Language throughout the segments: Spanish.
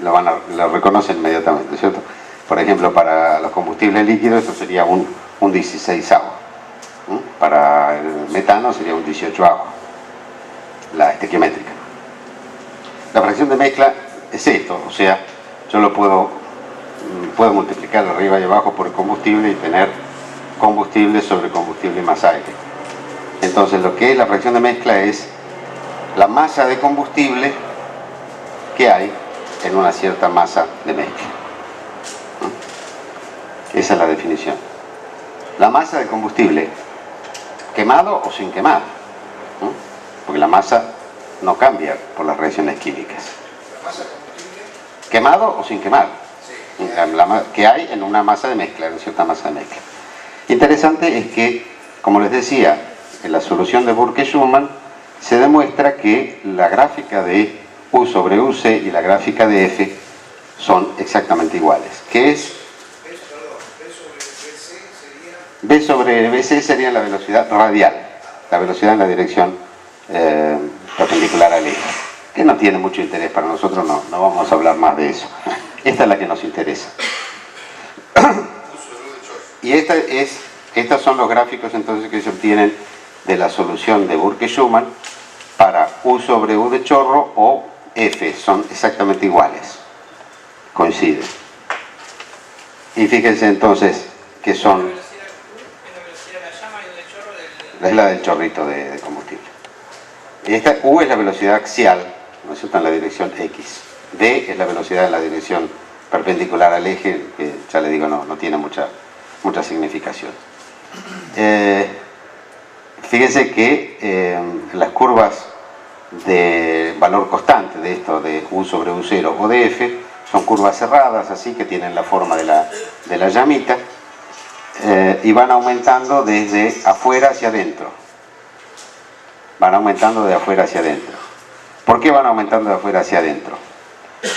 lo reconocen inmediatamente, ¿cierto? Por ejemplo, para los combustibles líquidos esto sería un 16avo. Para el metano sería un 18avo, la estequiométrica. La fracción de mezcla es esto, o sea, yo lo puedo multiplicar arriba y abajo por combustible y tener combustible sobre combustible más aire. Entonces lo que es la fracción de mezcla es la masa de combustible que hay en una cierta masa de mezcla. Esa es la definición. La masa de combustible quemado o sin quemar, porque la masa no cambia por las reacciones químicas. ¿La masa de combustible? ¿Quemado o sin quemar? Sí. Que hay en una masa de mezcla, en cierta masa de mezcla. Interesante es que, como les decía, en la solución de Burke-Schumann se demuestra que la gráfica de U sobre UC y la gráfica de F son exactamente iguales. ¿Qué es? B sobre BC sería la velocidad radial, la velocidad en la dirección perpendicular al eje, que no tiene mucho interés para nosotros, no vamos a hablar más de eso. Esta es la que nos interesa. Y estos son los gráficos entonces que se obtienen de la solución de Burke-Schumann para U sobre U de chorro o F, son exactamente iguales, coinciden. Y fíjense entonces que son... Es la del chorrito de combustible. Esta U es la velocidad axial, ¿no es cierto?, en la dirección X. D es la velocidad en la dirección perpendicular al eje, que ya le digo, no tiene mucha significación. Fíjense que las curvas de valor constante de esto, de U sobre U0 o de F, son curvas cerradas, así que tienen la forma de la llamita, y van aumentando desde afuera hacia adentro. Van aumentando de afuera hacia adentro. ¿Por qué van aumentando de afuera hacia adentro?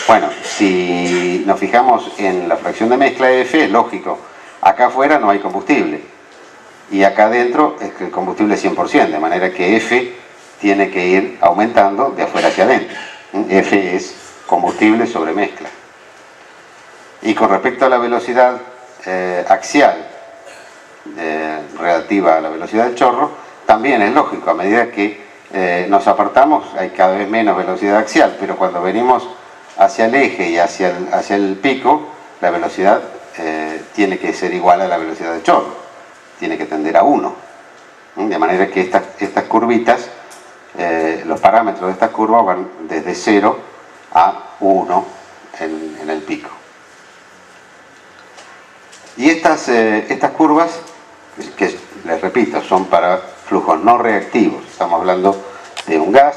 Bueno, si nos fijamos en la fracción de mezcla F, es lógico. Acá afuera no hay combustible. Y acá adentro es que el combustible es 100%, de manera que F tiene que ir aumentando de afuera hacia adentro. F es combustible sobre mezcla. Y con respecto a la velocidad axial relativa a la velocidad del chorro, también es lógico, a medida que nos apartamos hay cada vez menos velocidad axial, pero cuando venimos hacia el eje y hacia el pico, la velocidad tiene que ser igual a la velocidad del chorro, tiene que tender a 1, de manera que estas curvitas, los parámetros de estas curvas van desde 0 a 1 en el pico. Y estas curvas, que les repito, son para flujos no reactivos. Estamos hablando de un gas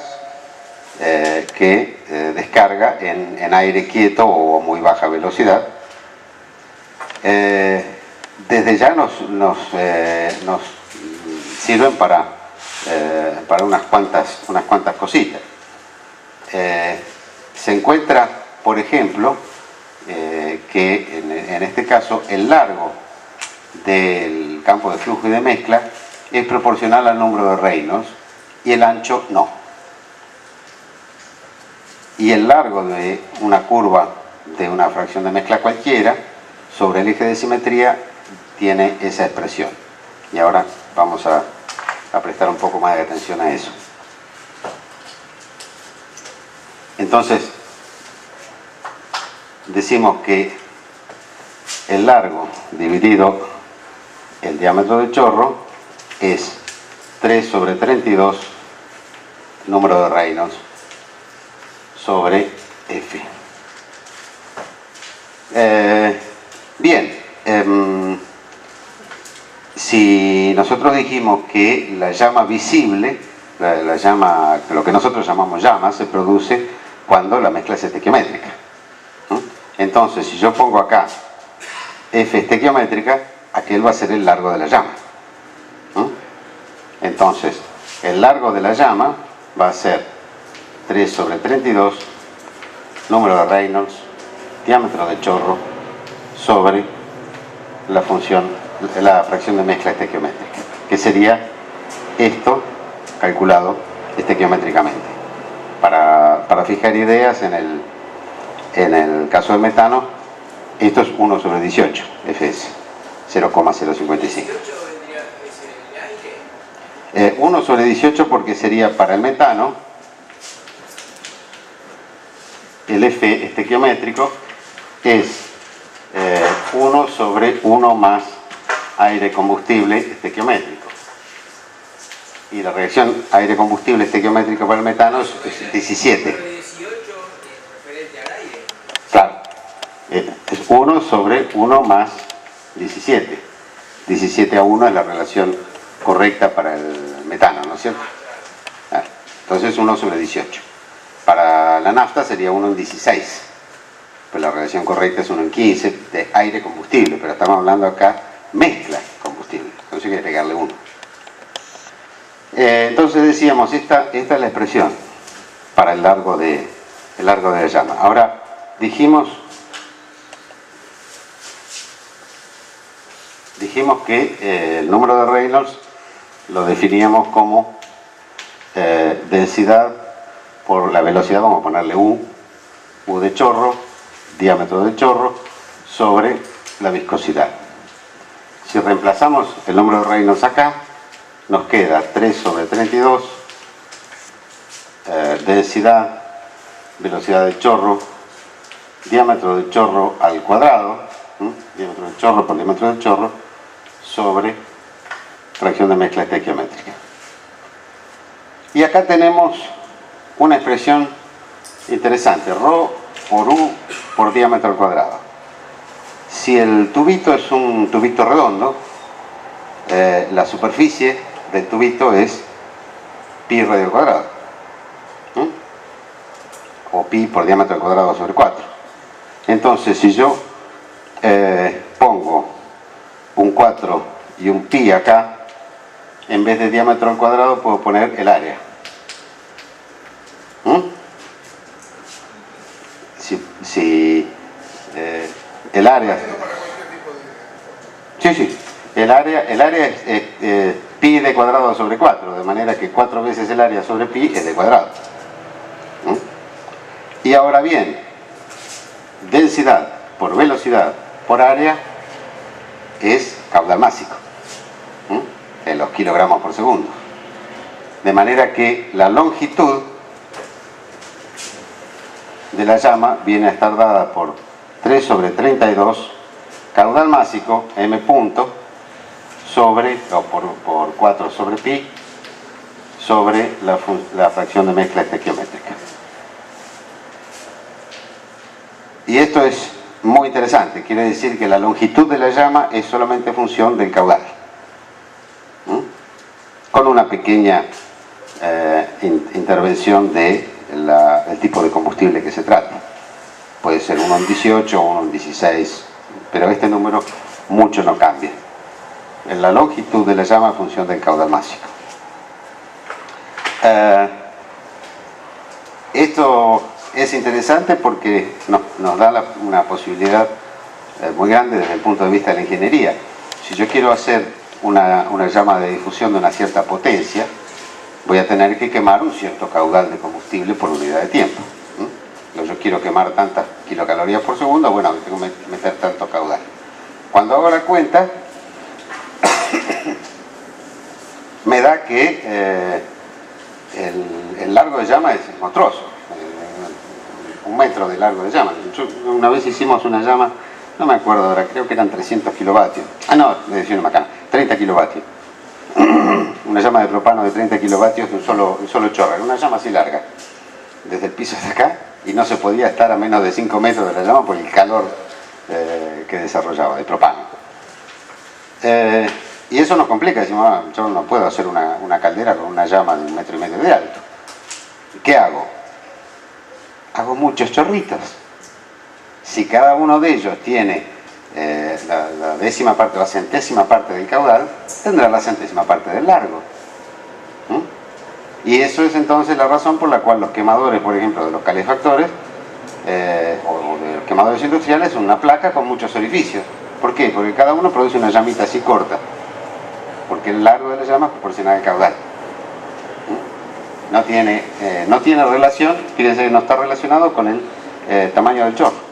que descarga en aire quieto o a muy baja velocidad. Desde ya nos sirven para unas cuantas cositas. Se encuentra, por ejemplo, que en este caso el largo del campo de flujo y de mezcla es proporcional al número de Reynolds y el ancho no. Y el largo de una curva de una fracción de mezcla cualquiera sobre el eje de simetría tiene esa expresión. Y ahora vamos a prestar un poco más de atención a eso. Entonces, decimos que el largo dividido el diámetro del chorro es 3 sobre 32 número de Reynolds sobre F. Bien, si nosotros dijimos que la llama visible, la llama, lo que nosotros llamamos llama, se produce cuando la mezcla es estequiométrica. Entonces, si yo pongo acá F estequiométrica, aquel va a ser el largo de la llama. Entonces, el largo de la llama va a ser 3 sobre 32, número de Reynolds, diámetro de chorro, sobre la fracción de mezcla estequiométrica, que sería esto calculado estequiométricamente. Para fijar ideas, en En el caso del metano, esto es 1 sobre 18 Fs, 0,055. 1 sobre 18 porque sería para el metano, el F estequiométrico es 1 sobre 1 más aire combustible estequiométrico. Y la reacción aire combustible estequiométrico para el metano es 17. Claro, es 1 sobre 1 más 17. 17 a 1 es la relación correcta para el metano, ¿no es cierto? Entonces 1 sobre 18. Para la nafta sería 1 en 16. Pues la relación correcta es 1 en 15 de aire combustible, pero estamos hablando acá mezcla combustible, entonces hay que agregarle 1. Entonces decíamos, esta es la expresión para el largo de la llama. Ahora dijimos que el número de Reynolds lo definíamos como densidad por la velocidad, vamos a ponerle U de chorro, diámetro de chorro, sobre la viscosidad. Si reemplazamos el número de Reynolds acá, nos queda 3 sobre 32, densidad, velocidad de chorro, diámetro de chorro al cuadrado, diámetro del chorro por diámetro del chorro, sobre fracción de mezcla estequiométrica. Y acá tenemos una expresión interesante, ρ por U por diámetro al cuadrado. Si el tubito es un tubito redondo, la superficie del tubito es pi radio al cuadrado, o pi por diámetro al cuadrado sobre 4. Entonces, si yo pongo un 4 y un pi acá, en vez de diámetro al cuadrado puedo poner el área. Si el área... Sí, el área es pi de cuadrado sobre 4, de manera que 4 veces el área sobre pi es de cuadrado. Y ahora bien, densidad por velocidad por área es caudal másico, en los kilogramos por segundo. De manera que la longitud de la llama viene a estar dada por 3 sobre 32 caudal másico m punto sobre, o por 4 sobre pi sobre la fracción de mezcla estequiométrica. Y esto es muy interesante, quiere decir que la longitud de la llama es solamente función del caudal, con una pequeña intervención del tipo de combustible que se trata. Puede ser 1 en 18 o 1 en 16, pero este número mucho no cambia. En la longitud de la llama en función del caudal másico. Esto es interesante porque nos da una posibilidad muy grande desde el punto de vista de la ingeniería. Si yo quiero hacer una llama de difusión de una cierta potencia, voy a tener que quemar un cierto caudal de combustible por unidad de tiempo. Yo quiero quemar tantas kilocalorías por segundo, bueno, tengo que meter tanto caudal. Cuando hago la cuenta, me da que el largo de llama es monstruoso. 1 metro de largo de llama. Una vez hicimos una llama, no me acuerdo ahora, creo que eran 300 kilovatios. No, le decía una macana, 30 kilovatios. Una llama de propano de 30 kilovatios de un solo chorro. Era una llama así larga, desde el piso hasta acá, y no se podía estar a menos de 5 metros de la llama por el calor que desarrollaba, de propano. Y eso nos complica, decimos, yo no puedo hacer una caldera con una llama de 1,5 metros de alto. ¿Qué hago? Hago muchos chorritos. Si cada uno de ellos tiene la décima parte o la centésima parte del caudal, tendrá la centésima parte del largo. Y eso es entonces la razón por la cual los quemadores, por ejemplo, de los calefactores o de los quemadores industriales, son una placa con muchos orificios. ¿Por qué? Porque cada uno produce una llamita así corta, porque el largo de la llama es proporcional al caudal. No tiene relación, fíjense que no está relacionado con el tamaño del chorro.